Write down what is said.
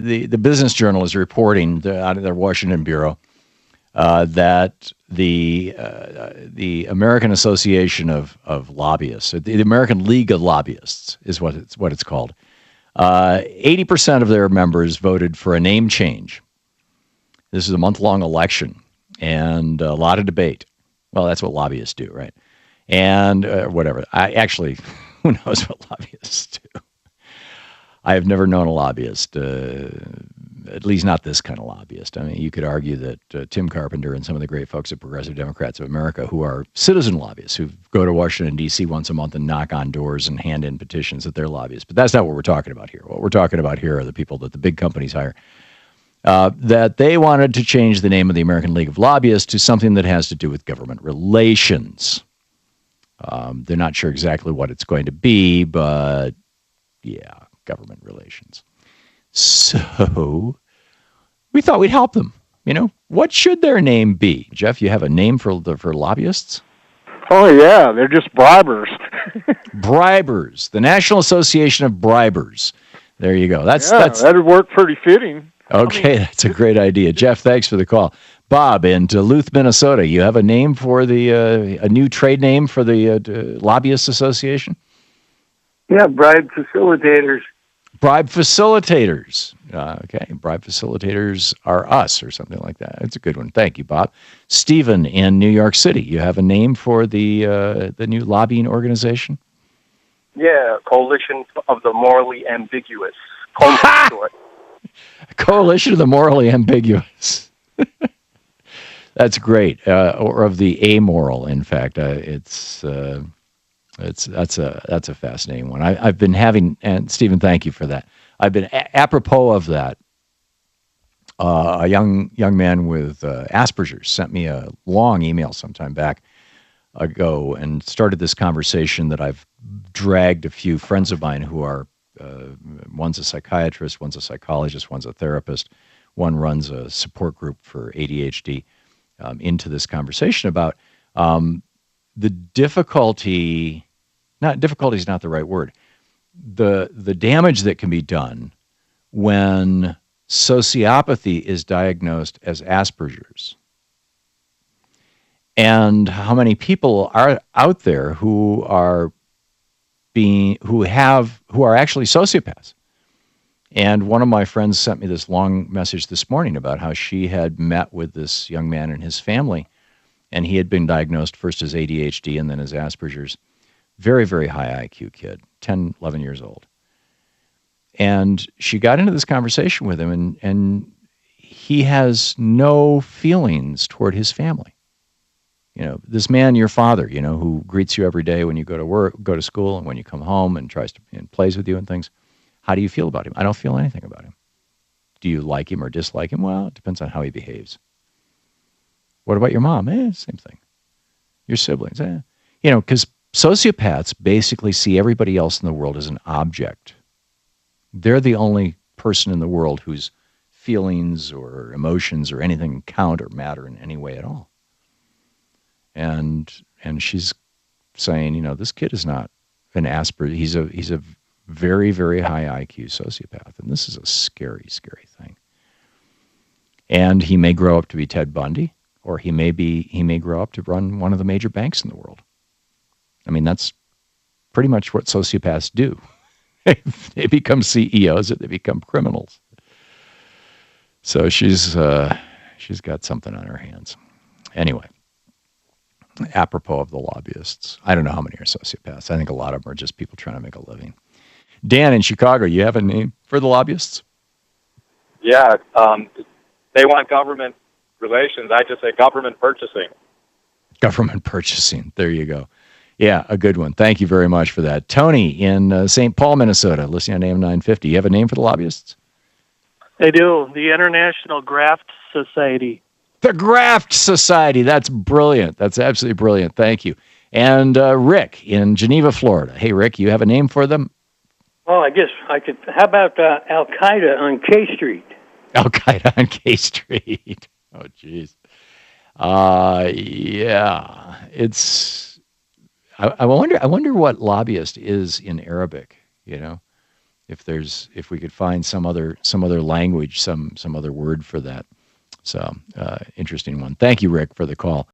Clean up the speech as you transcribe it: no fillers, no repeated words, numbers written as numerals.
the Business Journal is reporting out of their Washington bureau that the American Association of Lobbyists, the American League of Lobbyists, is what it's called. 80% of their members voted for a name change. This is a month-long election and a lot of debate. Well, that's what lobbyists do, right? And whatever. Who knows what lobbyists do? I have never known a lobbyist, at least not this kind of lobbyist. I mean, you could argue that Tim Carpenter and some of the great folks at Progressive Democrats of America, who are citizen lobbyists, who go to Washington, D.C. once a month and knock on doors and hand in petitions that they're lobbyists. But that's not what we're talking about here. What we're talking about here are the people that the big companies hire. That they wanted to change the name of the American League of Lobbyists to something that has to do with government relations. They're not sure exactly what it's going to be, but yeah, government relations. So we thought we'd help them. What should their name be? Jeff, you have a name for lobbyists? Oh, yeah, they're just bribers. Bribers, the National Association of Bribers. There you go. That'd work pretty fitting. Okay, that's a great idea. Jeff, thanks for the call. Bob, in Duluth, Minnesota, you have a name for a new trade name for the Lobbyist Association? Yeah, bribe facilitators. Bribe facilitators. Okay, bribe facilitators are us or something like that. It's a good one. Thank you, Bob. Stephen, in New York City, you have a name for the new lobbying organization? Yeah, Coalition of the Morally Ambiguous. Coalition of the Morally Ambiguous. That's great. Or of the amoral, in fact. That's a fascinating one. I've been having, and Stephen, thank you for that. I've been apropos of that. A young man with Asperger's sent me a long email sometime back ago and started this conversation that I've dragged a few friends of mine who are, one's a psychiatrist, one's a psychologist, one's a therapist, one runs a support group for ADHD, into this conversation about the difficulty. Difficulty is not the right word. The damage that can be done when sociopathy is diagnosed as Asperger's, and how many people are out there who are actually sociopaths. And one of my friends sent me this long message this morning about how she had met with this young man and his family, and he had been diagnosed first as ADHD and then as Asperger's. Very, very high IQ kid, 10, 11 years old. And she got into this conversation with him, and he has no feelings toward his family. This man, your father, who greets you every day when you go to work, go to school, and when you come home and tries to and plays with you and things. How do you feel about him? I don't feel anything about him. Do you like him or dislike him? Well, it depends on how he behaves. What about your mom? Same thing. Your siblings? Because sociopaths basically see everybody else in the world as an object. They're the only person in the world whose feelings or emotions or anything count or matter in any way at all. And she's saying, this kid is not an Asperger. He's a very, very high IQ sociopath, and this is a scary, scary thing. And he may grow up to be Ted Bundy, or he may grow up to run one of the major banks in the world. I mean, that's pretty much what sociopaths do. They become CEOs, or they become criminals. So she's got something on her hands. Anyway, apropos of the lobbyists, I don't know how many are sociopaths. I think a lot of them are just people trying to make a living. Dan in Chicago, you have a name for the lobbyists? Yeah, they want government relations. I just say government purchasing. Government purchasing. There you go. Yeah, a good one. Thank you very much for that. Tony in St. Paul, Minnesota, listening on AM 950. You have a name for the lobbyists? I do. The International Graft Society. The Graft Society. That's brilliant. That's absolutely brilliant. Thank you. And Rick in Geneva, Florida. Hey, Rick, you have a name for them? Well, I guess I could. How about Al-Qaeda on K Street? Al-Qaeda on K Street. Oh, geez. Yeah. It's... I wonder what lobbyist is in Arabic, if we could find some other language, some other word for that. So interesting one. Thank you, Rick, for the call.